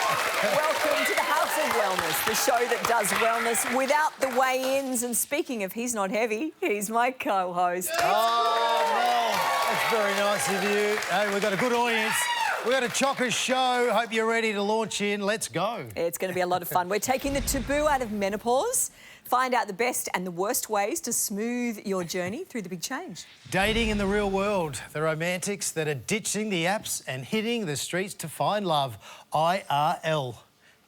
Welcome to the House of Wellness, the show that does wellness without the weigh-ins. And speaking of he's not heavy, he's my co-host. Oh, Mel, that's very nice of you. Hey, we've got a good audience. We've got a chocker show. Hope you're ready to launch in. Let's go. It's going to be a lot of fun. We're taking the taboo out of menopause. Find out the best and the worst ways to smooth your journey through the big change. Dating in the real world. The romantics that are ditching the apps and hitting the streets to find love. IRL.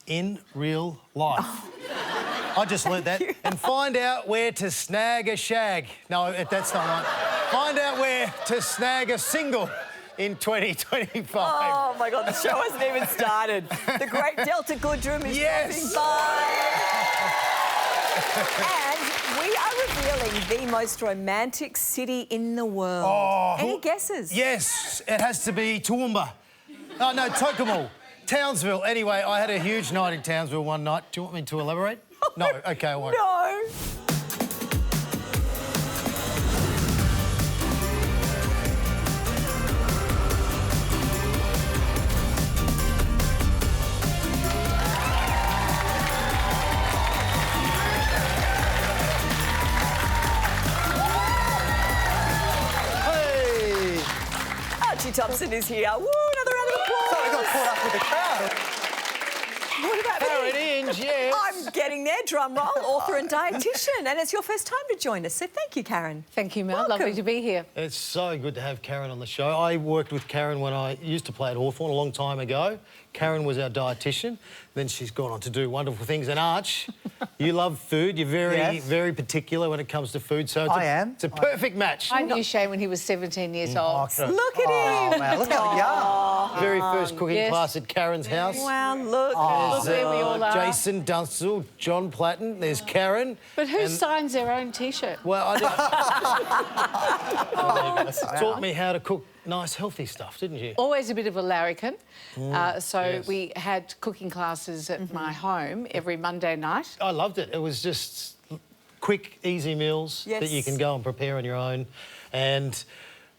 In real life. Oh. I just learnt that. And find out where to snag a shag. No, that's not right. Find out where to snag a single in 2025. Oh, my God, the show hasn't even started. The great Delta Goodrem is dropping by. And we are revealing the most romantic city in the world. Oh, any guesses? Yes, it has to be Toowoomba. Oh, no, Tokemall. Townsville. Anyway, I had a huge night in Townsville one night. Do you want me to elaborate? No. OK, I won't. No. Hey! Archie Thompson is here. Woo, another round of applause. I got caught up with the crowd. What about Karen me? Inge, yes. I'm getting there, drum roll, author and dietitian. And it's your first time to join us, so thank you, Karen. Thank you, Mel. Welcome. Lovely to be here. It's so good to have Karen on the show. I worked with Karen when I used to play at Hawthorn a long time ago. Karen was our dietitian. Then she's gone on to do wonderful things. And Arch, you love food. You're very particular when it comes to food. So it's a perfect match. I knew Shane when he was 17 years old. Look at him. Oh, man, look how young. Very first cooking class at Karen's house. Wow, look. Look where we all are. Jason Dunstall, John Platten, there's Karen. But who signs their own T-shirt? Well, I taught me how to cook nice, healthy stuff, didn't you? Always a bit of a larrikin. We had cooking classes at my home every Monday night. I loved it. It was just quick, easy meals that you can go and prepare on your own. And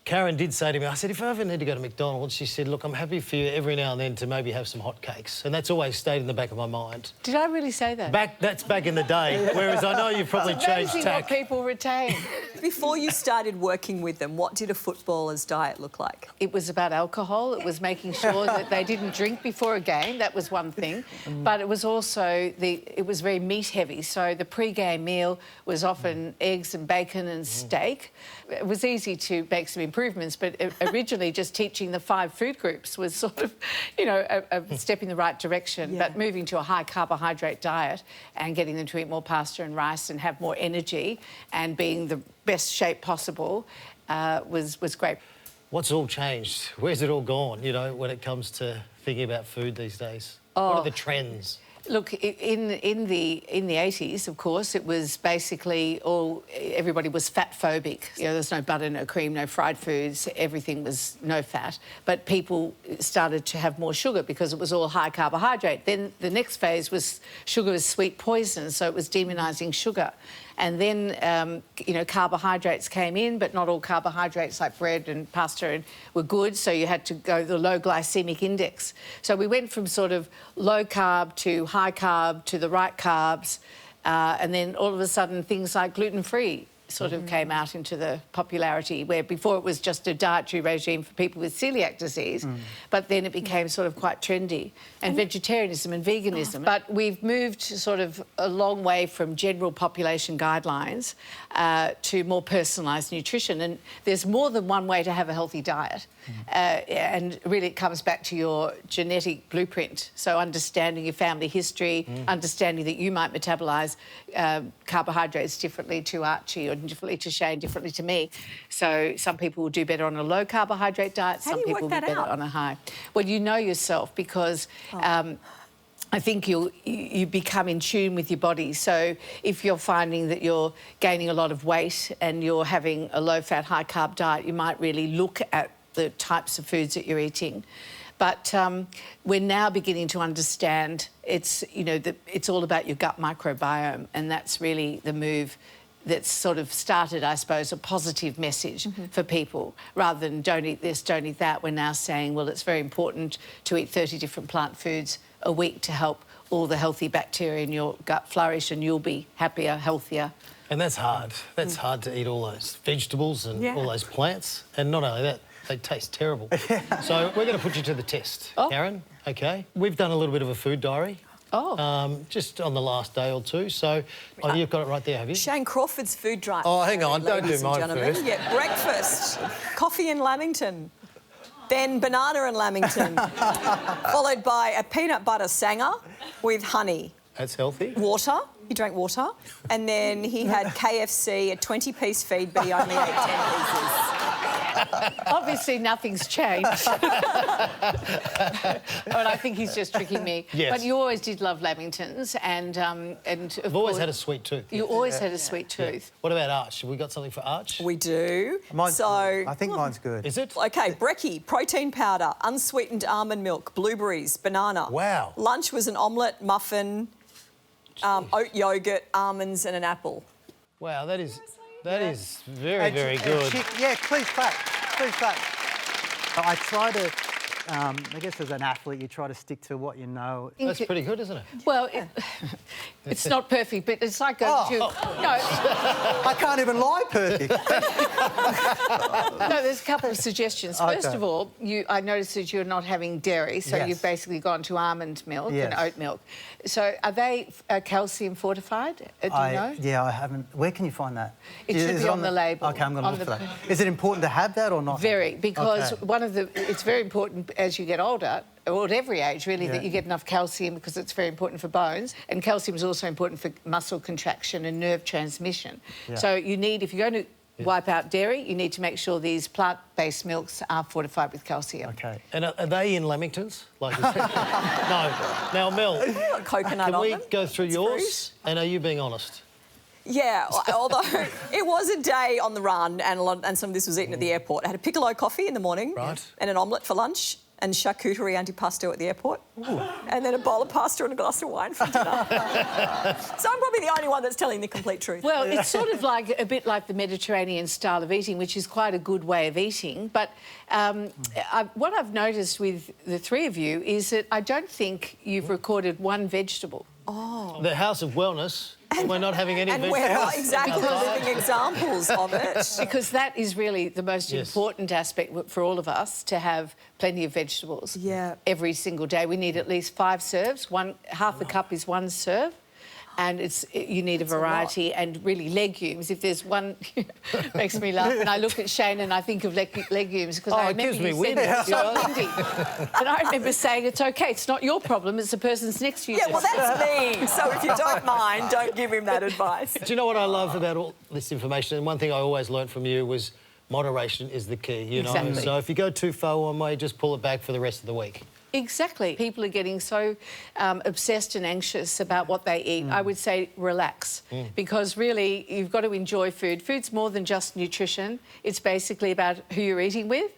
Karen did say to me, I said, if I ever need to go to McDonald's, she said, look, I'm happy for you every now and then to maybe have some hot cakes. And that's always stayed in the back of my mind. Did I really say that? That's back in the day, whereas I know you've probably changed Amazing tack. what people retain. Before you started working with them, what did a footballer's diet look like? It was about alcohol. It was making sure that they didn't drink before a game. That was one thing. But it was also it was very meat heavy. So the pre-game meal was often eggs and bacon and steak. It was easy to make some improvements, but originally just teaching the 5 food groups was sort of, you know, a step in the right direction. But moving to a high carbohydrate diet and getting them to eat more pasta and rice and have more energy and being the best shape possible was great. What's all changed? Where's it all gone, you know, when it comes to thinking about food these days? What are the trends? Look, in the 80s, of course, it was basically everybody was fat phobic. You know, there's no butter, no cream, no fried foods. Everything was no fat. But people started to have more sugar because it was all high carbohydrate. Then the next phase was sugar is sweet poison, so it was demonising sugar. And then, you know, carbohydrates came in, but not all carbohydrates like bread and pasta were good, so you had to go the low glycemic index. So we went from sort of low carb to high carb to the right carbs, and then all of a sudden things like gluten-free sort of came out into the popularity, where before it was just a dietary regime for people with celiac disease, but then it became sort of quite trendy, and vegetarianism and veganism. But we've moved sort of a long way from general population guidelines to more personalised nutrition, and there's more than one way to have a healthy diet. And really it comes back to your genetic blueprint, so understanding your family history, understanding that you might metabolise carbohydrates differently to Archie or differently to Shane, differently to me. So some people will do better on a low carbohydrate diet, some people will be better on a high. Well, you know yourself because I think you become in tune with your body. So if you're finding that you're gaining a lot of weight and you're having a low-fat, high-carb diet, you might really look at the types of foods that you're eating. But we're now beginning to understand it's all about your gut microbiome, and that's really the move that's sort of started, I suppose, a positive message for people. Rather than don't eat this, don't eat that, we're now saying, well, it's very important to eat 30 different plant foods a week to help all the healthy bacteria in your gut flourish, and you'll be happier, healthier. And that's hard. That's hard to eat all those vegetables and all those plants. And not only that, they taste terrible. So we're going to put you to the test, Karen, OK? We've done a little bit of a food diary. Just on the last day or two. So, you've got it right there, have you? Shane Crawford's food diary. Oh, hang on, don't do mine first. Yeah, breakfast, coffee in Lamington, then banana in Lamington, followed by a peanut butter sanger with honey. That's healthy. Water. He drank water. And then he had KFC, a 20-piece feed, but he only ate 10 pieces. Obviously, nothing's changed. But I think he's just tricking me. Yes. But you always did love Lamingtons, and I've always had a sweet tooth. You always had a sweet tooth. Yeah. What about Arch? Have we got something for Arch? We do. Mine's good. I think mine's good. Is it? OK, brekkie, protein powder, unsweetened almond milk, blueberries, banana. Wow. Lunch was an omelette, muffin, oat yoghurt, almonds and an apple. Wow, that is very, very good. Yeah, please clap. Please clap. I try to, I guess as an athlete, you try to stick to what you know. That's pretty good, isn't it? Well, it's not perfect, but it's like going to... No. I can't even lie perfect. No, there's a couple of suggestions. First of all, I noticed that you're not having dairy, so you've basically gone to almond milk and oat milk. So are they calcium fortified? Do you know? Yeah, I haven't. Where can you find that? It should be on the label. OK, I'm going to look for that. Is it important to have that or not? Very, because it's very important as you get older, or at every age really, that you get enough calcium, because it's very important for bones. And calcium is also important for muscle contraction and nerve transmission. So you need, if you're going to wipe out dairy, you need to make sure these plant-based milks are fortified with calcium. OK. And are they in Lamingtons? Like no. Now, Mel, Coconut can we go through yours? And are you being honest? Yeah, although it was a day on the run and some of this was eaten at the airport. I had a piccolo coffee in the morning and an omelette for lunch and charcuterie antipasto at the airport. And then a bowl of pasta and a glass of wine for dinner. So I'm probably the only one that's telling the complete truth. Well, it's sort of like a bit like the Mediterranean style of eating, which is quite a good way of eating. But what I've noticed with the three of you is that I don't think you've recorded one vegetable. The House of Wellness. And we're not having any vegetables. And we're not exactly living examples of it. Because that is really the most important aspect for all of us, to have plenty of vegetables every single day. We need at least 5 serves. Half a cup is 1 serve. And you need a variety, and really legumes. If there's one, makes me laugh. And I look at Shane and I think of legumes, because I remember you said it's so windy. And I remember saying, it's OK, it's not your problem, it's the person's next to you. Yeah, well, that's me. So if you don't mind, don't give him that advice. Do you know what I love about all this information? And one thing I always learnt from you was moderation is the key, you know? Exactly. So if you go too far one way, just pull it back for the rest of the week. Exactly. People are getting so obsessed and anxious about what they eat. I would say relax, because really you've got to enjoy food. Food's more than just nutrition. It's basically about who you're eating with,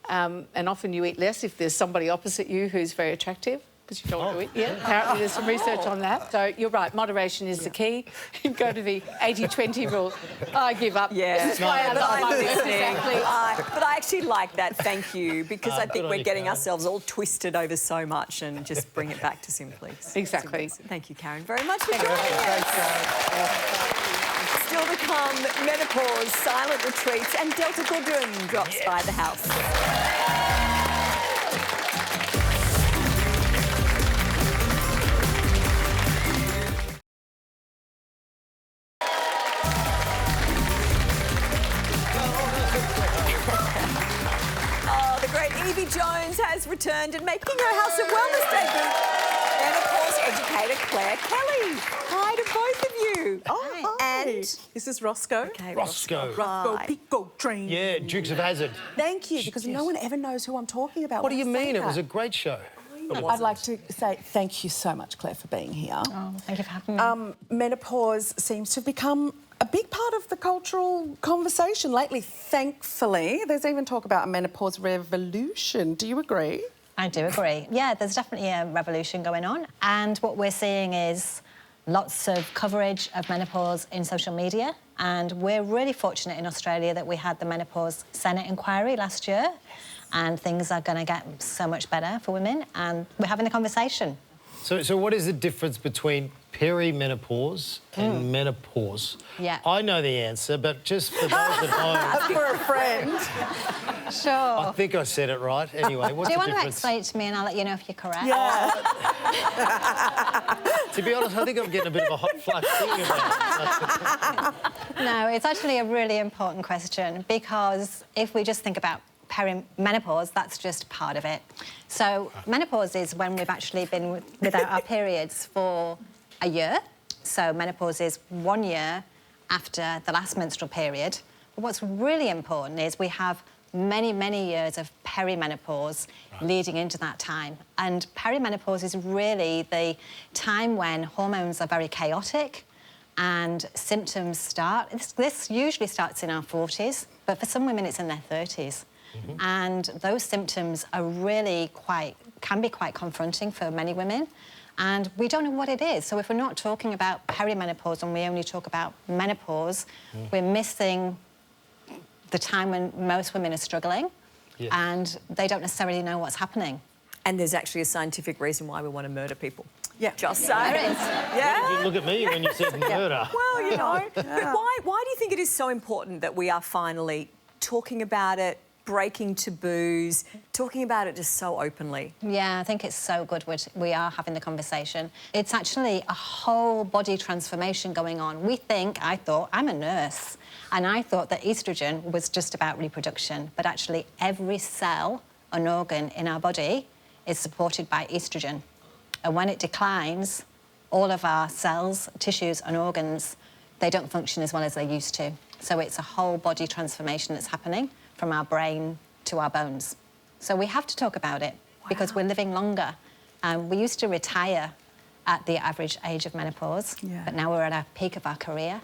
and often you eat less if there's somebody opposite you who's very attractive, because you don't want to eat. Yeah, apparently there's some research on that. So you're right, moderation is the key. You go to the 80-20 rule. I give up. Yeah, This is why I love my exactly. But I actually like that, thank you, because I think we're getting ourselves all twisted over so much, and just bring it back to simply. Exactly. Thank you, Karen, very much for joining us. Still to come, menopause, silent retreats, and Delta Goodrem drops by the house. Yvie has returned and making her House of Wellness debut. Menopause educator Claire Kelly. Hi to both of you. Oh, hi. And this is Roscoe. Okay, Roscoe. Roscoe Pico Train. Yeah, Dukes of Hazzard. Thank you, because no one ever knows who I'm talking about. What do you mean? It was a great show. I'd like to say thank you so much, Claire, for being here. Oh, thank you for having me. Menopause seems to have become a big part of the cultural conversation lately, thankfully. There's even talk about a menopause revolution. Do you agree? I do agree. Yeah, there's definitely a revolution going on. And what we're seeing is lots of coverage of menopause in social media, and we're really fortunate in Australia that we had the Menopause Senate inquiry last year, and things are going to get so much better for women, and we're having a conversation. So what is the difference between perimenopause and menopause? Yeah. I know the answer, but just for those at home... For a friend. Sure. I think I said it right. Anyway, what's Do you the want to difference? explain it to me and I'll let you know if you're correct? Yeah. To be honest, I think I'm getting a bit of a hot flush thinking about it. No, it's actually a really important question, because if we just think about perimenopause, that's just part of it. So menopause is when we've actually been without our periods for a year. So menopause is 1 year after the last menstrual period. But what's really important is we have many, many years of perimenopause leading into that time. And perimenopause is really the time when hormones are very chaotic and symptoms start. This usually starts in our 40s, but for some women it's in their 30s. And those symptoms are really can be quite confronting for many women, and we don't know what it is. So if we're not talking about perimenopause and we only talk about menopause, we're missing the time when most women are struggling, and they don't necessarily know what's happening. And there's actually a scientific reason why we want to murder people. Yeah. Just saying. There is. Yeah. You look at me when you said murder. Well, you know. But why do you think it is so important that we are finally talking about it, breaking taboos, talking about it just so openly? Yeah, I think it's so good we are having the conversation. It's actually a whole body transformation going on. I thought, I'm a nurse, and I thought that oestrogen was just about reproduction, but actually every cell and organ in our body is supported by oestrogen. And when it declines, all of our cells, tissues and organs, they don't function as well as they used to. So it's a whole body transformation that's happening from our brain to our bones. So we have to talk about it because we're living longer. We used to retire at the average age of menopause, but now we're at our peak of our career.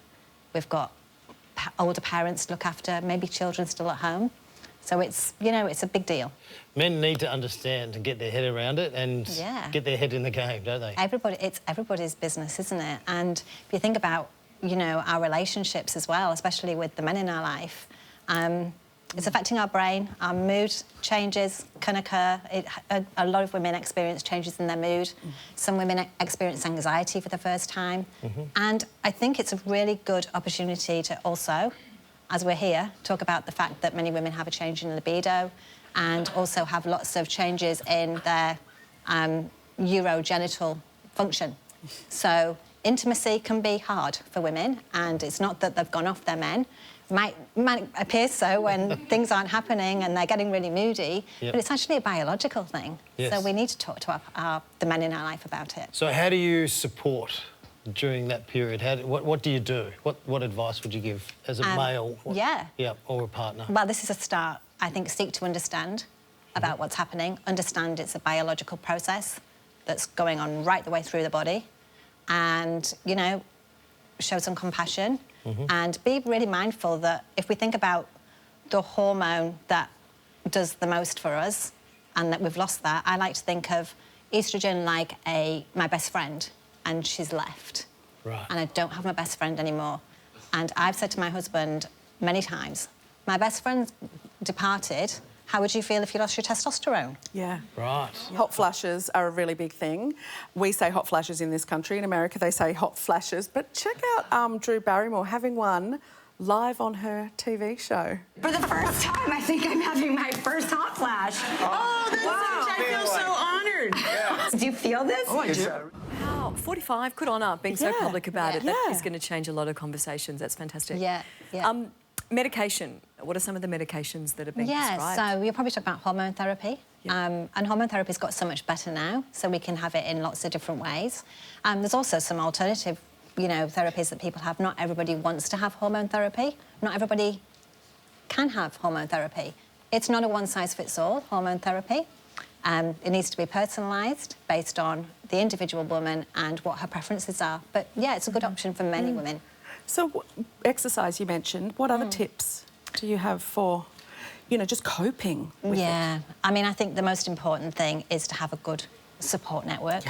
We've got older parents to look after, maybe children still at home. So it's, you know, it's a big deal. Men need to understand and get their head around it and get their head in the game, don't they? It's everybody's business, isn't it? And if you think about, you know, our relationships as well, especially with the men in our life, it's affecting our brain. Our mood changes can occur. A lot of women experience changes in their mood. Some women experience anxiety for the first time. And I think it's a really good opportunity to also, as we're here, talk about the fact that many women have a change in libido and also have lots of changes in their urogenital function. So intimacy can be hard for women, and it's not that they've gone off their men. Might appear so when things aren't happening and they're getting really moody, but it's actually a biological thing. So we need to talk to the men in our life about it. So how do you support during that period? What do you do? What advice would you give as a male? Or a partner? Well, this is a start. I think seek to understand about what's happening. Understand it's a biological process that's going on right the way through the body, and, you know, show some compassion. And be really mindful that if we think about the hormone that does the most for us and that we've lost that, I like to think of oestrogen like my best friend, and she's left. And I don't have my best friend anymore. And I've said to my husband many times, my best friend departed, how would you feel if you lost your testosterone? Yeah. Right. Hot flashes are a really big thing. We say hot flashes in this country. In America, they say hot flashes. But check out Drew Barrymore having one live on her TV show. For the first time, I think I'm having my first hot flash. Oh, that's I feel so honoured. Yeah. Do you feel this? Oh, I do. Wow, 45, good on her, being so public about it. That is going to change a lot of conversations. That's fantastic. Medication. What are some of the medications that are being prescribed? So you're probably talking about hormone therapy. And hormone therapy's got so much better now, so we can have it in lots of different ways. There's also some alternative, you know, therapies that people have. Not everybody wants to have hormone therapy. Not everybody can have hormone therapy. It's not a one-size-fits-all, hormone therapy. It needs to be personalised based on the individual woman and what her preferences are. But, yeah, it's a good option for many women. So exercise you mentioned, what other tips do you have for, you know, just coping with it? I mean, I think the most important thing is to have a good support network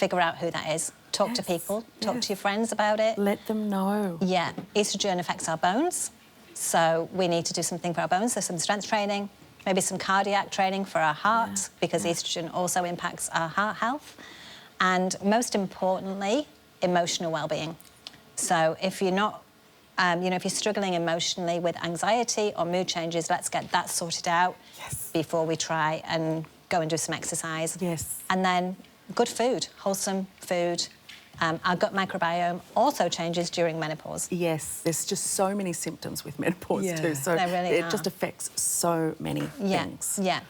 figure out who that is. Talk to people, talk to your friends about it. Let them know. Yeah, estrogen affects our bones, so we need to do something for our bones. There's some strength training, maybe some cardiac training for our heart, because estrogen also impacts our heart health. And most importantly, emotional well-being. So if you're not, you know, if you're struggling emotionally with anxiety or mood changes, let's get that sorted out before we try and go and do some exercise. Yes. And then good food, wholesome food. Our gut microbiome also changes during menopause. Yes, there's just so many symptoms with menopause too. So there really it just affects so many things. Yeah,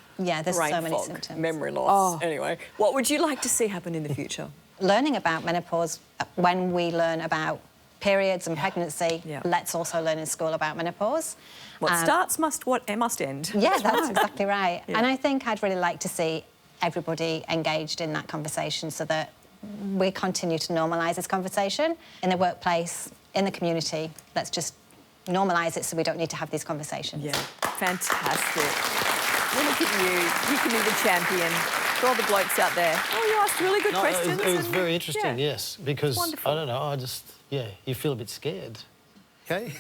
there's Brain so many fog, symptoms. memory loss. Anyway, what would you like to see happen in the future? Learning about menopause, when we learn about periods and pregnancy, let's also learn in school about menopause. What starts must end. Yeah, that's exactly right. And I think I'd really like to see everybody engaged in that conversation so that we continue to normalise this conversation in the workplace, in the community. Let's just normalise it so we don't need to have these conversations. Yeah, fantastic. Well, look at you. You can be the champion for all the blokes out there. Oh, you asked really good questions. It was very interesting, yes, because, Wonderful. I don't know, you feel a bit scared. Okay?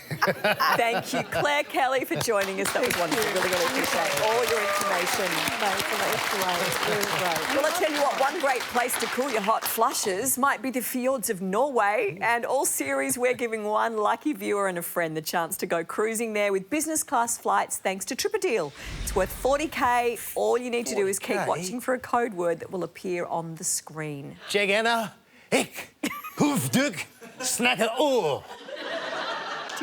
Thank you, Claire Kelly, for joining us. That was wonderful. Really, really appreciate all your information. Well, I'll tell you what, one great place to cool your hot flushes might be the fjords of Norway. And all series, we're giving one lucky viewer and a friend the chance to go cruising there with business class flights thanks to Tripadeal. It's worth 40K. All you need to do is keep watching for a code word that will appear on the screen. Jegana, ik, hoefduk, snakker oor.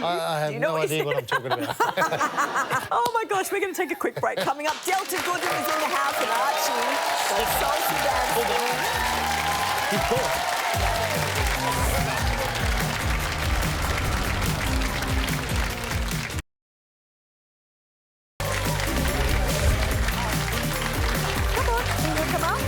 I have no idea what I'm talking about. Oh my gosh, we're going to take a quick break. Coming up, Delta Goodrem is in the house and Archie. The salsa dance. Keep going. Come on.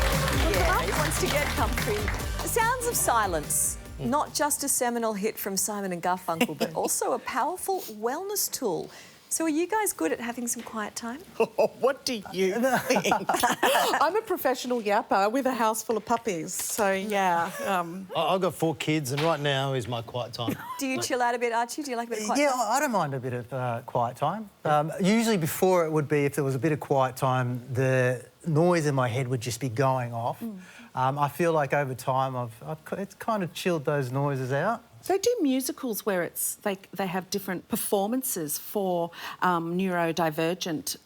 Yeah, he wants to get comfy. The sounds of silence. Not just a seminal hit from Simon and Garfunkel, but also a powerful wellness tool. So are you guys good at having some quiet time? What do you think? I'm a professional yapper with a house full of puppies, so yeah. I've got 4 kids, and right now is my quiet time. Do you chill out a bit, Archie? Do you like a bit of quiet time? Yeah, I don't mind a bit of quiet time. Usually before it would be, if there was a bit of quiet time, the noise in my head would just be going off. I feel like over time it's kind of chilled those noises out. They do musicals where they have different performances for neurodivergent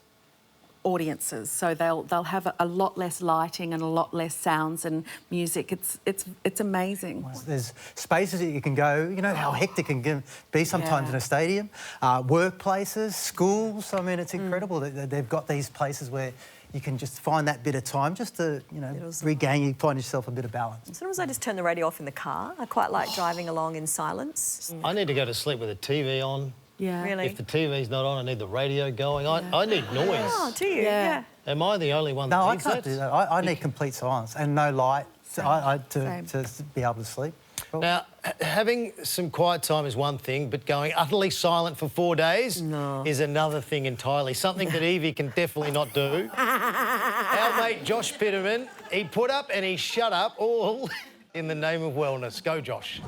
audiences. So they'll have a lot less lighting and a lot less sounds and music. It's amazing. There's spaces that you can go. You know how hectic it can be sometimes in a stadium, workplaces, schools. I mean, it's incredible that they've got these places where you can just find that bit of time just to, you know, regain, you find yourself a bit of balance. Sometimes I just turn the radio off in the car. I quite like driving along in silence. I need to go to sleep with the TV on. Yeah. Really? If the TV's not on, I need the radio going. I need noise. Oh, do you? Yeah. Am I the only one that No, I needs can't do that. I need complete silence and no light to be able to sleep. Now, having some quiet time is one thing, but going utterly silent for 4 days is another thing entirely. Something that Yvie can definitely not do. Our mate Josh Pitterman, he put up and he shut up, all in the name of wellness. Go, Josh.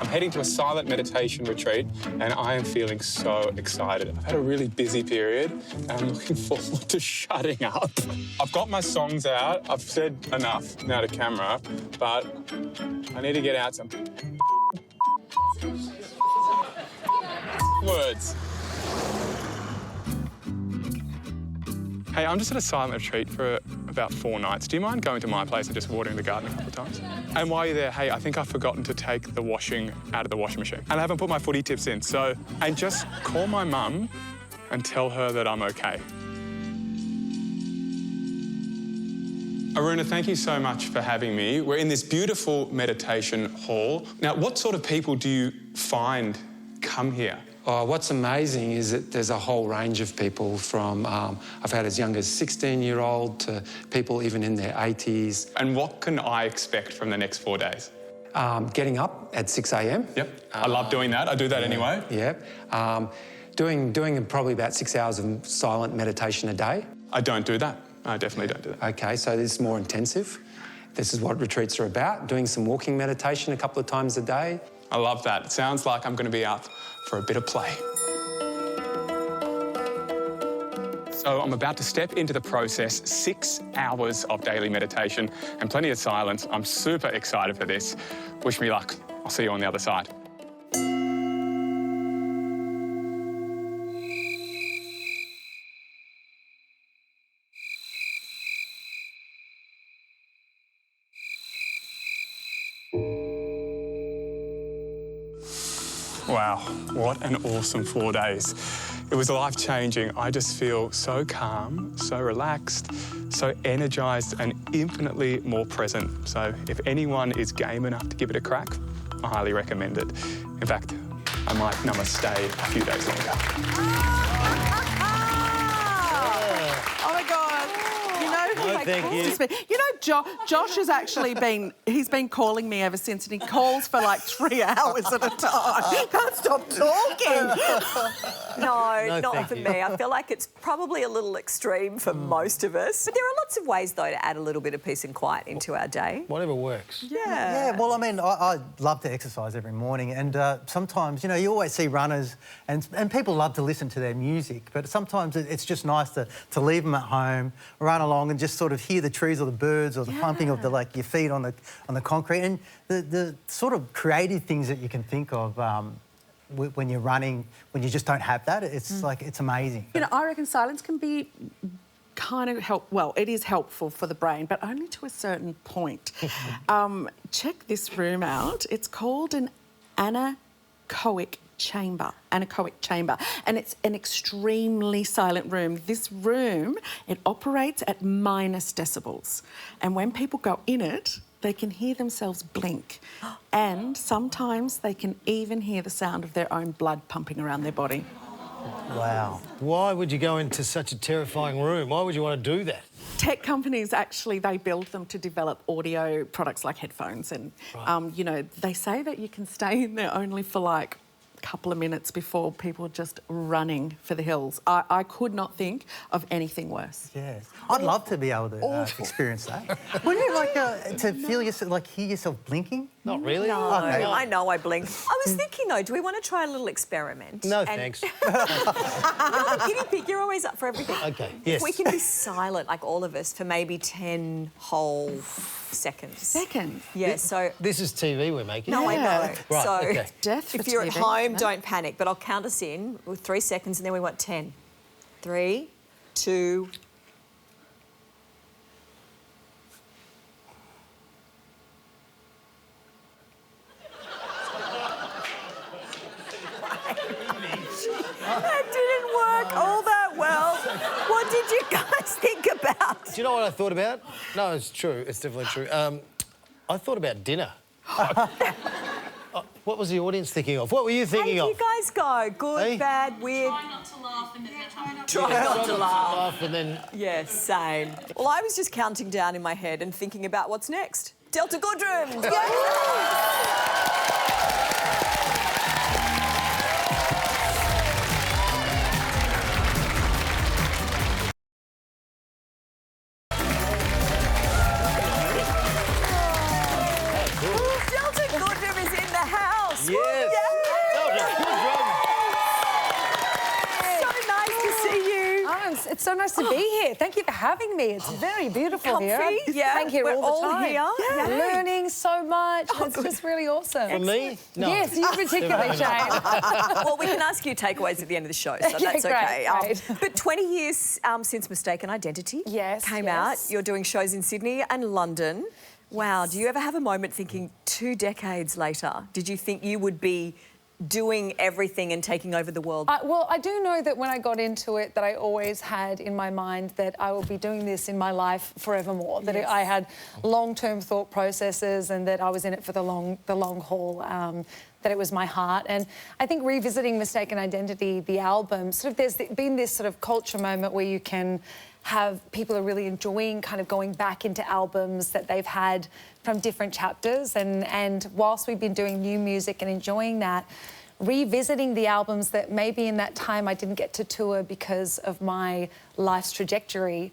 I'm heading to a silent meditation retreat and I am feeling so excited. I've had a really busy period and I'm looking forward to shutting up. I've got my songs out. I've said enough now to camera, but I need to get out some words. Hey, I'm just at a silent retreat for about 4 nights. Do you mind going to my place and just watering the garden a couple of times? And while you're there, hey, I think I've forgotten to take the washing out of the washing machine. And I haven't put my footy tips in, so... And just call my mum and tell her that I'm okay. Aruna, thank you so much for having me. We're in this beautiful meditation hall. Now, what sort of people do you find come here? Oh, what's amazing is that there's a whole range of people from, I've had as young as 16-year-old to people even in their 80s. And what can I expect from the next 4 days? Getting up at 6 a.m. Yep, I love doing that. I do that anyway. Yeah. Doing probably about 6 hours of silent meditation a day. I don't do that. I definitely don't do that. Okay, so this is more intensive. This is what retreats are about, doing some walking meditation a couple of times a day. I love that. It sounds like I'm going to be up for a bit of play. So I'm about to step into the process, 6 hours of daily meditation and plenty of silence. I'm super excited for this. Wish me luck. I'll see you on the other side. Wow, what an awesome 4 days. It was life-changing. I just feel so calm, so relaxed, so energised and infinitely more present. So if anyone is game enough to give it a crack, I highly recommend it. In fact, I might namaste a few days longer. Oh my God. You know, No, thank you. You know, Josh has actually he's been calling me ever since, and he calls for like 3 hours at a time. Can't stop talking. No, not thank for you. me. I feel like it's probably a little extreme for most of us. But there are lots of ways, though, to add a little bit of peace and quiet into our day. Whatever works. Yeah. Well, I mean, I love to exercise every morning, and sometimes, you know, you always see runners and people love to listen to their music, but sometimes it's just nice to leave them at home, run along and just sort of hear the trees or the birds or the pumping of your feet on the concrete, and the sort of creative things that you can think of when you're running, when you just don't have that. It's like, it's amazing. You know, I reckon silence can be kind of well, it is helpful for the brain, but only to a certain point. Check this room out. It's called an anechoic chamber, and it's an extremely silent room. This room, it operates at minus decibels, and when people go in it, they can hear themselves blink, and sometimes they can even hear the sound of their own blood pumping around their body. Wow. Why would you go into such a terrifying room? Why would you want to do that? Tech companies, actually, they build them to develop audio products like headphones, and, you know, they say that you can stay in there only for, like, couple of minutes before people are just running for the hills. I could not think of anything worse. Yes. I'd love to be able to experience that. Wouldn't you like to feel yourself, like hear yourself blinking? Not really. No, Okay. I know I blink. I was thinking, though, do we want to try a little experiment? No, And- thanks. You're the guinea pig. You're always up for everything. Okay, If yes. we can be silent, like all of us, for maybe 10 whole seconds. Yeah, so... This is TV we're making. No, I know. Right, so okay. Death if for you're at TV, home, no? don't panic. But I'll count us in with 3 seconds, and then we want 10. 3, 2... That didn't work all that well. What did you guys think about? Do you know what I thought about? No, it's true. It's definitely true. I thought about dinner. What was the audience thinking of? What were you How thinking did of? you guys go? Good, Hey? bad, weird? Try not to laugh and then Try not to laugh. And then Yeah, same. Well, I was just counting down in my head and thinking about what's next. Delta Goodrem! Delta Goodrem is in the house! yes. So nice to see you. Oh, it's so nice to be here. Thank you for having me. It's very beautiful here. Comfy, yeah. Thank you We're all the all time. here. Yeah. Learning so much. It's just really awesome. For me? No. Yes, you particularly, Shane. Well, we can ask you takeaways at the end of the show, so that's great, okay. great. But 20 years since Mistaken Identity came out. You're doing shows in Sydney and London. Wow. Do you ever have a moment thinking 2 decades later, did you think you would be doing everything and taking over the world? Well, I do know that when I got into it that I always had in my mind that I will be doing this in my life forevermore, that I had long-term thought processes and that I was in it for the long haul, that it was my heart. And I think revisiting Mistaken Identity, the album, sort of there's been this sort of culture moment where you can have people are really enjoying kind of going back into albums that they've had from different chapters, and whilst we've been doing new music and enjoying that, revisiting the albums that maybe in that time I didn't get to tour because of my life's trajectory,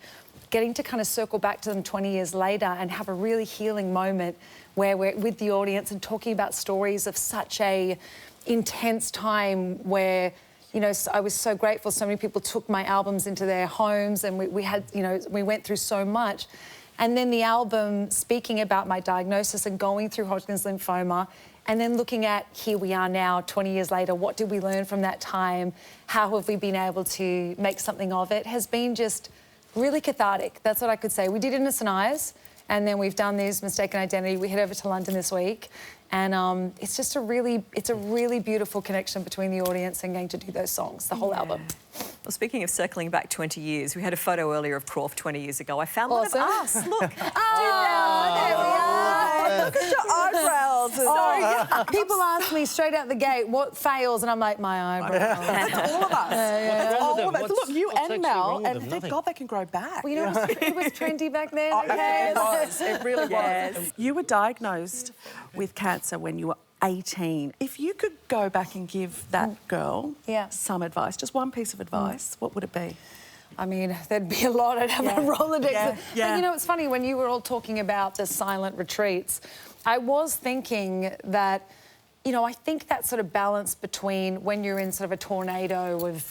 getting to kind of circle back to them 20 years later and have a really healing moment where we're with the audience and talking about stories of such a intense time where, you know, I was so grateful so many people took my albums into their homes and we had, you know, we went through so much. And then the album speaking about my diagnosis and going through Hodgkin's lymphoma and then looking at here we are now, 20 years later, what did we learn from that time? How have we been able to make something of it? Has been just really cathartic. That's what I could say. We did it in St Ives, and then we've done these Mistaken Identity. We head over to London this week, and it's just a really beautiful connection between the audience and getting to do those songs, the whole album. Well, speaking of circling back 20 years, we had a photo earlier of Crawford 20 years ago. I found one of us. Look. There we are. Look at your eyebrows. People ask me straight out the gate, what fails? And I'm like, my eyebrows. That's all of us. All of us. Look, you and Mel, and thank God they can grow back. Well, you know, it was trendy back then. It really was. You were diagnosed with cancer when you were 18. If you could go back and give that girl some advice, just one piece of advice, what would it be? I mean, there'd be a lot. I'd have a Rolodex. But, you know, it's funny, when you were all talking about the silent retreats, I was thinking that, you know, I think that sort of balance between when you're in sort of a tornado of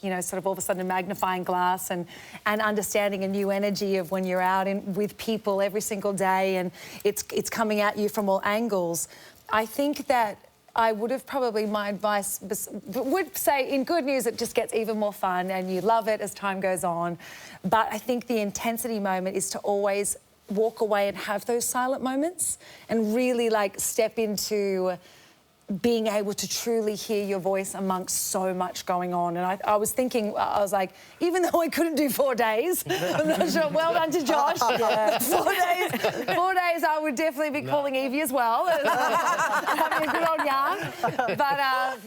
you know, sort of all of a sudden a magnifying glass and understanding a new energy of when you're out with people every single day and it's coming at you from all angles. I think that I would have probably, my advice would say, in good news, it just gets even more fun and you love it as time goes on. But I think the intensity moment is to always walk away and have those silent moments and really, like, step into being able to truly hear your voice amongst so much going on. And I was thinking, I was like, even though I couldn't do 4 days, I'm not sure, well done to Josh. 4 days I would definitely be calling Yvie as well, having a good old yarn.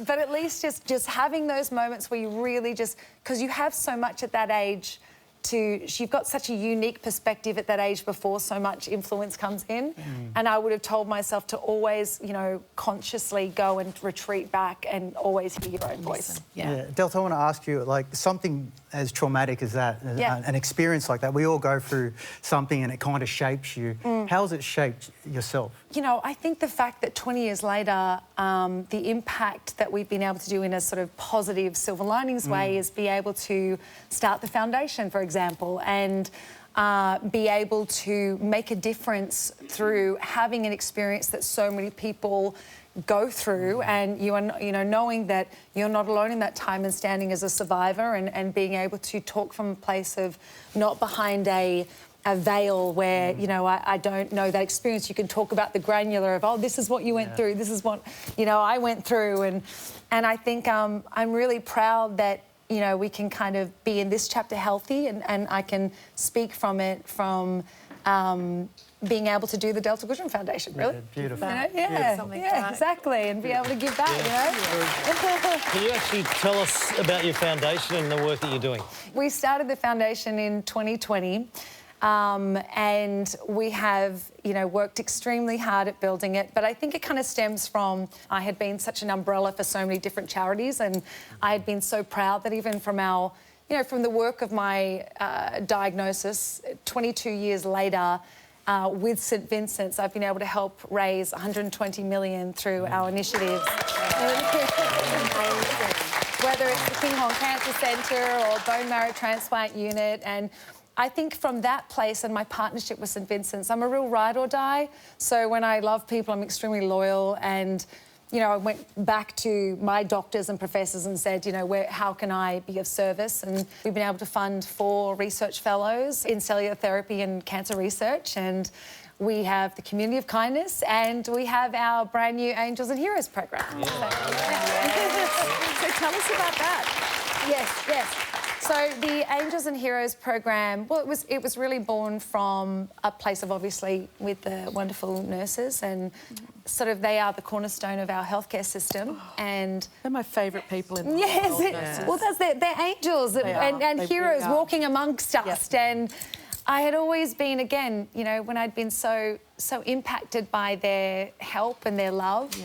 But at least just having those moments where you really just, because you have so much at that age, you've got such a unique perspective at that age before so much influence comes in. And I would have told myself to always, you know, consciously go and retreat back and always hear your own voice. Delta, I want to ask you, like, something as traumatic as that, an experience like that, we all go through something and it kind of shapes you. How has it shaped yourself? You know, I think the fact that 20 years later, the impact that we've been able to do in a sort of positive silver linings way is be able to start the foundation, for example, and be able to make a difference through having an experience that so many people go through, and you know, knowing that you're not alone in that time and standing as a survivor and being able to talk from a place of not behind a veil where, you know, I don't know that experience. You can talk about the granular of, oh, this is what you went through, this is what, you know, I went through. And I think I'm really proud that, you know, we can kind of be in this chapter healthy and I can speak from it from being able to do the Delta Goodrem Foundation, really. Beautiful. You know? Exactly, and be able to give back, you know. Can you actually tell us about your foundation and the work that you're doing? We started the foundation in 2020. And we have, you know, worked extremely hard at building it. But I think it kind of stems from, I had been such an umbrella for so many different charities, and I had been so proud that even from our, you know, from the work of my diagnosis, 22 years later, with St Vincent's, I've been able to help raise $120 million through our initiatives. Whether it's the King Hong Cancer Centre or Bone Marrow Transplant Unit. And I think from that place and my partnership with St Vincent's, I'm a real ride or die. So when I love people, I'm extremely loyal. And, you know, I went back to my doctors and professors and said, you know, how can I be of service? And we've been able to fund 4 research fellows in cellular therapy and cancer research. And we have the Community of Kindness, and we have our brand new Angels and Heroes program. So tell us about that. Yes. So the Angels and Heroes program, well, it was really born from a place of, obviously, with the wonderful nurses, and sort of they are the cornerstone of our healthcare system. And they're my favourite people in the world. Well, they're angels and heroes really walking amongst us. And I had always been, again, you know, when I'd been so impacted by their help and their love,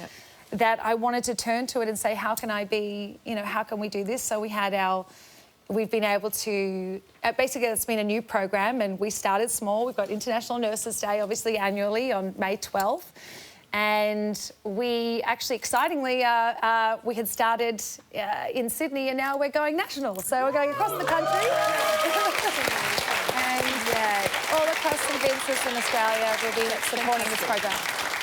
that I wanted to turn to it and say, how can I be, you know, how can we do this? So we had our we've been able to... basically, it's been a new program, and we started small. We've got International Nurses Day, obviously, annually on May 12th. And we actually, excitingly, we had started in Sydney, and now we're going national. So we're going across the country. And all across the business in Australia will be supporting this program.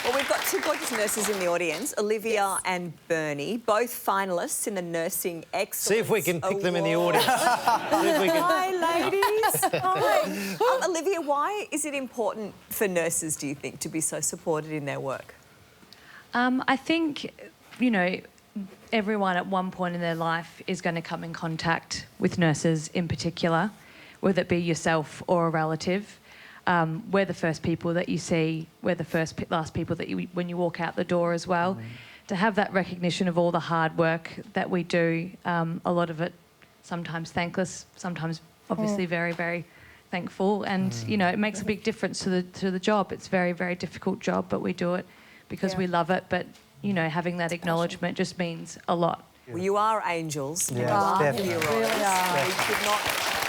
Well, we've got two gorgeous nurses in the audience, Olivia and Bernie, both finalists in the Nursing Excellence See if we can pick them in the Award. audience. Hi, ladies. Hi. Olivia, why is it important for nurses, do you think, to be so supported in their work? I think, you know, everyone at one point in their life is going to come in contact with nurses in particular, whether it be yourself or a relative. We're the first people that you see. We're the last people that you, when you walk out the door as well. To have that recognition of all the hard work that we do, a lot of it sometimes thankless, sometimes obviously very, very thankful. And, you know, it makes a big difference to the job. It's a very, very difficult job, but we do it because we love it. But, you know, having that acknowledgement just means a lot. Well, you are angels. Yeah, you are definitely. heroes. Really are. We could not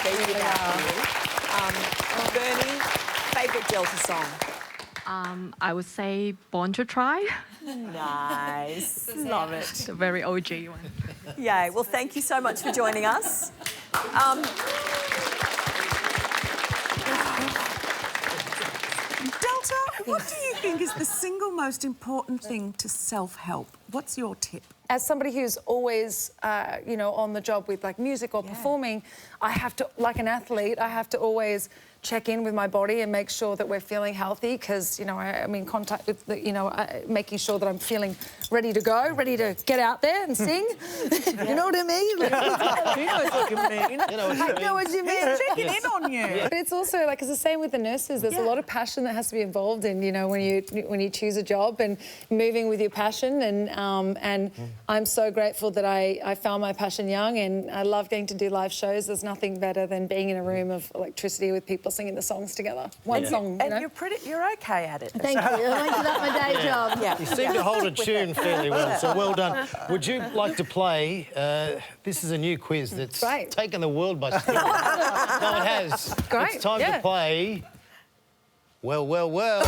be without you. Bernie, favourite Delta song? I would say Born to Try. Nice. Love it. It's a very OG one. Yay. Well, thank you so much for joining us. Delta, what do you think is the single most important thing to self-help? What's your tip? As somebody who's always, you know, on the job with like music or performing, I have to, like an athlete, I have to always check in with my body and make sure that we're feeling healthy because, you know, I'm in contact with, you know, making sure that I'm feeling ready to go, ready to get out there and sing. You know what I mean? He knows what you mean. I know what you mean. He's checking in on you. But it's also like it's the same with the nurses. There's a lot of passion that has to be involved in, you know, when you choose a job and moving with your passion. And I'm so grateful that I found my passion young, and I love getting to do live shows. There's nothing better than being in a room of electricity with people singing the songs together. One song, you know. And you're okay at it. Thank you. That's my day job. You seem to hold a tune fairly well, so well done. Would you like to play? This is a new quiz that's taken the world by storm. No, it has. Great. It's time to play. Well, well, well.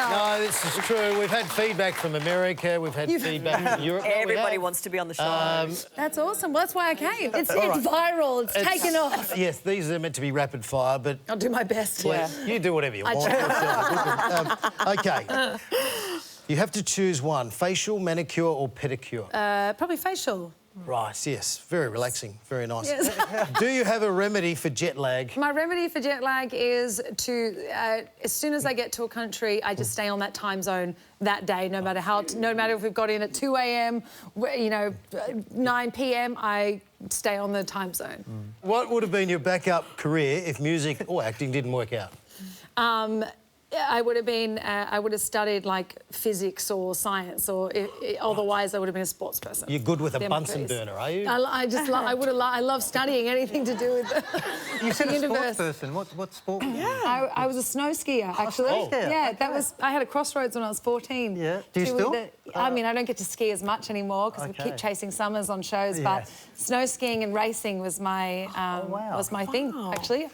No, this is true. We've had feedback from America. We've had feedback from Europe. Everybody wants to be on the show. That's awesome. Well, that's why I came. It's viral. It's taken off. Yes, these are meant to be rapid fire, but... I'll do my best. You do whatever you want. Okay. You have to choose one, facial, manicure or pedicure. Probably facial. Right, yes. Very relaxing. Very nice. Yes. Do you have a remedy for jet lag? My remedy for jet lag is to, as soon as I get to a country, I just stay on that time zone that day, no matter if we've got in at 2 a.m, you know, 9 p.m, I stay on the time zone. What would have been your backup career if music or acting didn't work out? I would have studied like physics or science, or otherwise I would have been a sports person. You're good with a Bunsen burner, are you? I love studying anything to do with You said the a universe. sports person. What sport? Yeah. I was a snow skier, actually. Oh, yeah, that was. I had a crossroads when I was 14. Yeah. Do you still? I mean, I don't get to ski as much anymore because we keep chasing summers on shows. But snow skiing and racing was my thing. Actually,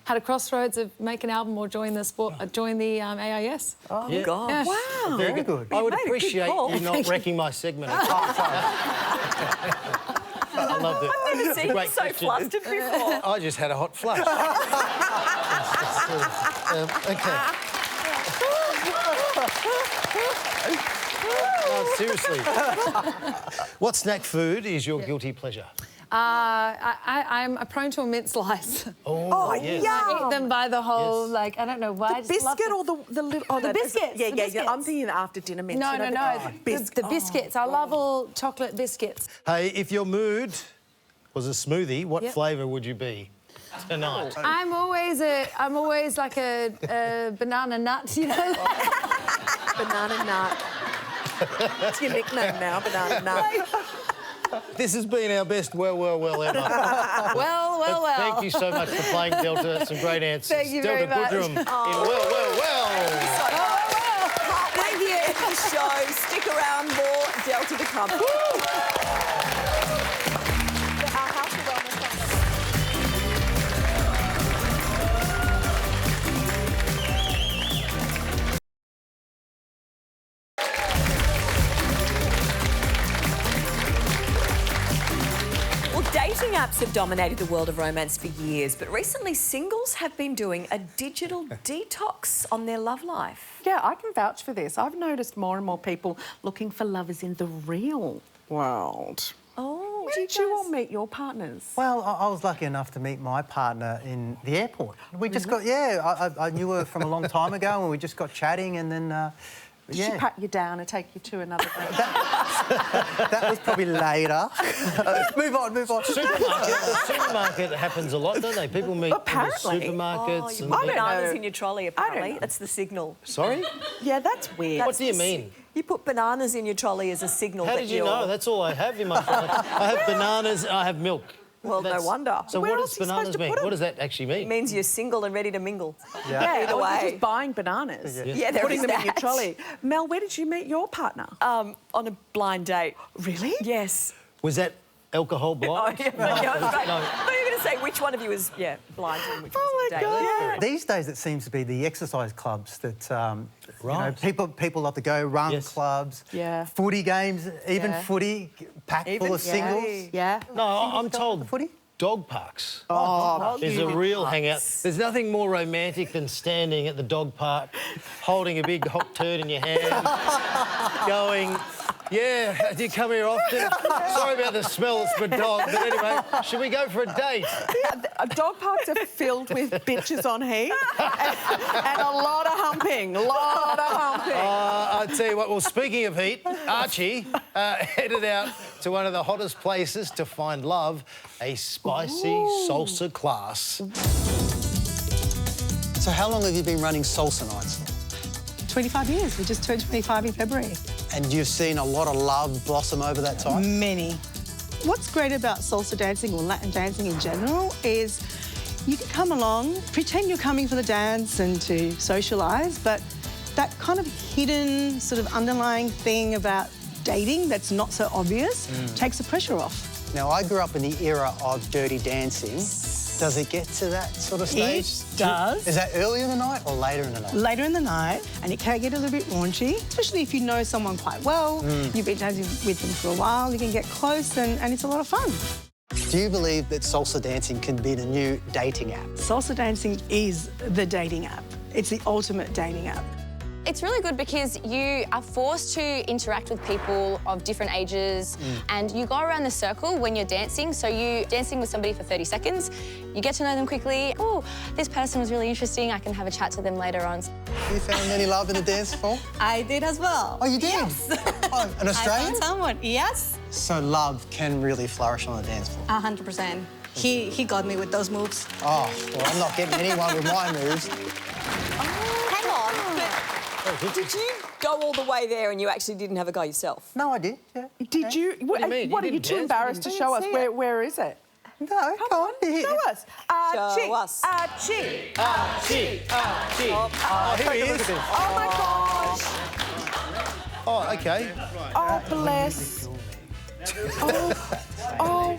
had a crossroads of make an album or join the sport, join the AIS. Oh gosh! Yeah. Wow, very good. I would appreciate you not wrecking my segment. I loved it. I've never seen you so flustered before. I just had a hot flush. No, seriously. What snack food is your guilty pleasure? I'm prone to a mint slice. Oh, yes. I eat them by the whole, like, I don't know why. The biscuit or the little... Oh, the biscuits. Yeah, I'm thinking after dinner mints. No. The biscuits. I love all chocolate biscuits. Hey, if your mood was a smoothie, what flavour would you be tonight? I'm always like a banana nut, you know? Banana nut. That's your nickname now, banana nut. This has been our best well ever. Well. Thank you so much for playing Delta. Some great answers. Thank you very much. Delta Goodrem in well. Thank you. End the show. Stick around more. Delta to come. Our House of Wellness. Well, dating apps have dominated the world of romance for years, but recently singles have been doing a digital detox on their love life. Yeah, I can vouch for this. I've noticed more and more people looking for lovers in the real world. Oh, Where did you all meet your partners? Well, I was lucky enough to meet my partner in the airport. We just got, I knew her from a long time ago and we just got chatting and then, Did she pat you down and take you to another date? that was probably later. Move on. Supermarket happens a lot, don't they? People meet Apparently. in the supermarkets. Oh, you and put bananas in your trolley, apparently. That's the signal. Sorry? Yeah, that's weird. What do you mean? You put bananas in your trolley as a signal How that did you know? That's all I have in my trolley. I have bananas and I have milk. Well, no wonder. So Where what else does are you supposed bananas to mean? put 'em? What does that actually mean? It means you're single and ready to mingle. Yeah, Either or way. you're just buying bananas. Yeah, there Putting is them in your that. trolley. Mel, where did you meet your partner? On a blind date. Really? Yes. Was that alcohol blind? Oh, yeah, but you're right. But you're going to say which one of you is, blind and which one's on a date. God. These days it seems to be the exercise clubs that you know, people love to go, run clubs, footy games, even footy packed full of singles. Yeah. No, I'm told footy? Dog parks Oh, is a real hangout. There's nothing more romantic than standing at the dog park, holding a big hot turd in your hand, going, yeah, do you come here often? Sorry about the smell, it's my dog. But anyway, should we go for a date? Dog parks are filled with bitches on heat and a lot of humping. I'll tell you what, well, speaking of heat, Archie headed out to one of the hottest places to find love, a spicy salsa class. So how long have you been running salsa nights? 25 years. We just turned 25 in February. And you've seen a lot of love blossom over that time? Many. What's great about salsa dancing or Latin dancing in general is you can come along, pretend you're coming for the dance and to socialise, but that kind of hidden sort of underlying thing about dating that's not so obvious takes the pressure off. Now, I grew up in the era of dirty dancing. Does it get to that sort of stage? It does. Is that earlier in the night or later in the night? Later in the night, and it can get a little bit raunchy, especially if you know someone quite well, you've been dancing with them for a while, you can get close and it's a lot of fun. Do you believe that salsa dancing can be the new dating app? Salsa dancing is the dating app. It's the ultimate dating app. It's really good because you are forced to interact with people of different ages and you go around the circle when you're dancing. So you're dancing with somebody for 30 seconds, you get to know them quickly. Oh, this person was really interesting, I can have a chat to them later on. You found any love in the dance floor? I did as well. Oh, you did? Yes. Oh, an Australian? I found someone, yes. So love can really flourish on the dance floor? 100%. He got me with those moves. Oh, well, I'm not getting anyone with my moves. Hang on, but did you go all the way there and you actually didn't have a go yourself? No, I did, yeah. Did you? What do you mean? What You are you didn't too dance? embarrassed to show us? Where is it? No, come on. Show us. Archie. Show us. Archie. Archie. Oh, here he is. Oh, my gosh. Oh, OK. Oh, bless. Oh.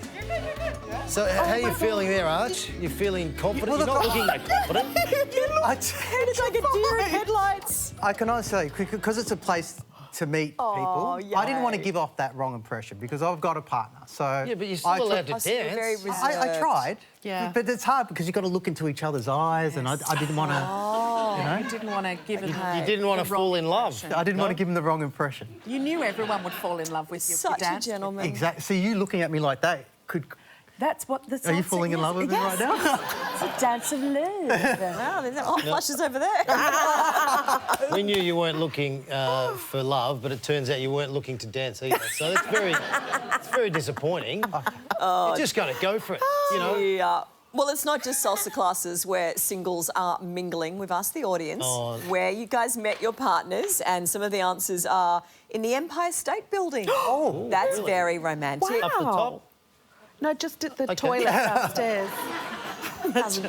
So how are you feeling there, Arch? You're feeling confident? You're not looking that confident. You look headed like a deer in headlights. I can honestly say, because it's a place to meet people, I didn't want to give off that wrong impression because I've got a partner. So yeah, but you're still allowed to dance. I tried. Yeah. But it's hard because you've got to look into each other's eyes and I didn't want to, you know. You didn't want to give him You didn't want to fall in love. I didn't want to give him the wrong impression. You knew everyone would fall in love with you. Such a gentleman. Exactly. So you looking at me like that could... That's what the Are you falling in love with me right now? It's a dance of love. Wow, there's hot flushes over there. We knew you weren't looking for love, but it turns out you weren't looking to dance either. So it's very disappointing. You just got to go for it, you know. Yeah. Well, it's not just salsa classes where singles are mingling. We've asked the audience where you guys met your partners, and some of the answers are in the Empire State Building. Oh, that's really? Very romantic. Wow. Up the top? No, just at the toilet downstairs.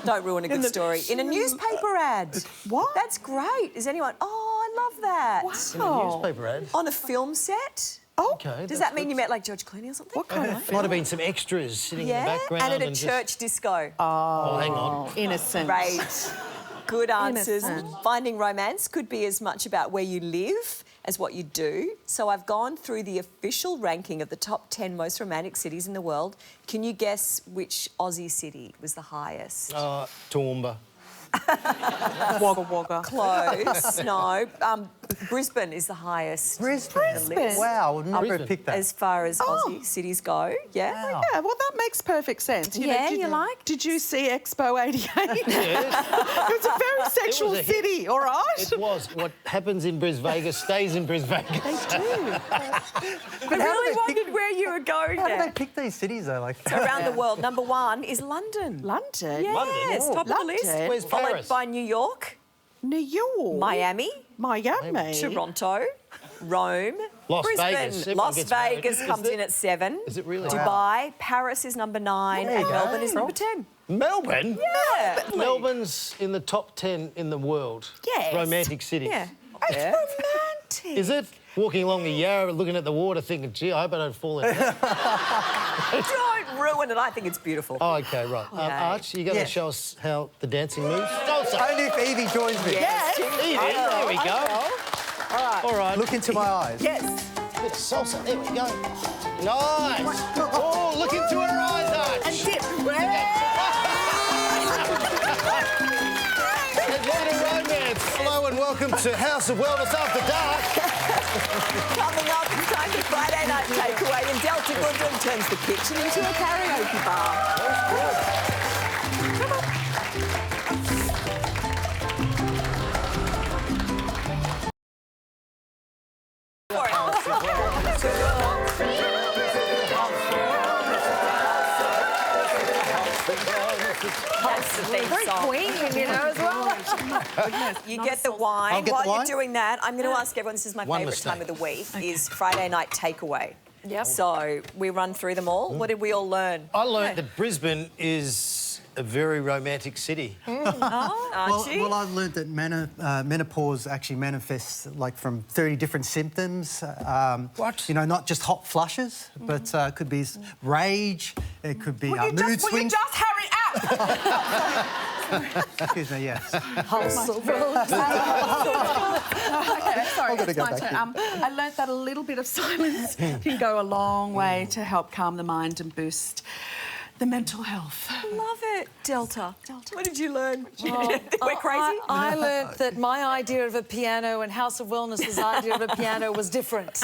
Don't ruin a good story. In a newspaper ad. What? That's great. Is anyone... Oh, I love that. Wow. In a newspaper ad? On a film set. Oh, Okay, does that mean you met like George Clooney or something? What kind of Might have been some extras sitting in the background. and at a just- church disco. Oh, hang on. Innocent. Great. Good answers. Innocent. Finding romance could be as much about where you live as what you do. So I've gone through the official ranking of the top 10 most romantic cities in the world. Can you guess which Aussie city was the highest? Toowoomba. Wagga Wagga. Close. No. Brisbane is the highest. Brisbane? Wow, I would never have picked that. As far as Aussie cities go, yeah. Wow. Yeah, well, that makes perfect sense. Yeah, you like? Did you see Expo 88? Yes. It was a very sexual a hit. city, all right? It was. What happens in Brisvegas stays in Brisvegas. They do. I really wondered where you were going How do there. they pick these cities, though? Like, Around the world, number 1 is London. London? Yes, London? top of the list. London? Where's Followed Paris? by New York, New York? Miami, Miami? Toronto, Rome, Las Brisbane. Vegas. Everyone Las gets married. Vegas Is comes it? in at 7. Is it really? Dubai, Paris is number 9, There you and go. Melbourne is number 10. Melbourne? Yeah. Melbourne's in the top 10 in the world. Yes. Romantic cities. Yeah. It's Yeah. romantic. Is it? Walking along the Yarra, looking at the water, thinking, gee, I hope I don't fall in. Don't ruin it. I think it's beautiful. Oh, OK, right. Yeah. Arch, you got to Yes. show us how the dancing moves? Salsa. only if Yvie joins me. Yes. Evie, there we go. All right. Look into my eyes. Yes. Bit of salsa. There we go. Nice. Oh, look into her eyes, Arch. And dip. There's a little romance. Hello and welcome to House of Wellness After Dark. Coming up, it's time for Friday Night Takeaway, and Delta Goodrem turns the kitchen into a karaoke bar. That's the theme Very song. Queen, you know, as well. You get the wine. I'll get While the you're wine. doing that, I'm going to ask everyone, this is my One favourite mistake. time of the week, is Friday Night Takeaway. Yep. So we run through them all. What did we all learn? I learned that Brisbane is a very romantic city. Archie? Well, I've learned that menopause actually manifests like from 30 different symptoms. What? You know, not just hot flushes, but could be rage. It could be mood Will you swings. just hurry up? Excuse me, yes. Okay, sorry, gotta it's go my back turn. I learnt that a little bit of silence can go a long way to help calm the mind and boost the mental health. Love it. Delta. What did you learn? Oh, We're crazy? I learnt that my idea of a piano and House of Wellness's idea of a piano was different.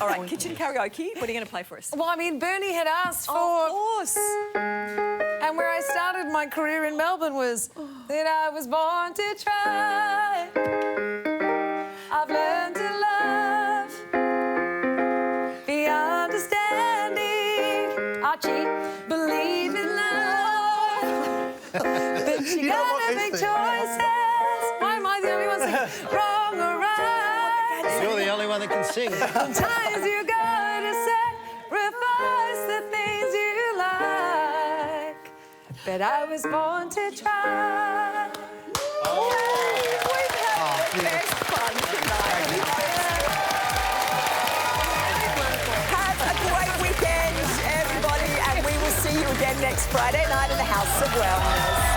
All right, kitchen karaoke. What are you going to play for us? Well, I mean, Bernie had asked for... Of course. And where I started my career in Melbourne was that I was born to try. I've learned to love the understanding. Archie, believe in love. But you gotta make choices. Why am I the only one saying wrong or right? You're the only one that can sing. Sometimes you gotta sacrifice the things you like. But I was born to try. We've had the best fun tonight. Have a great weekend, everybody, and we will see you again next Friday night in the House of Wellness.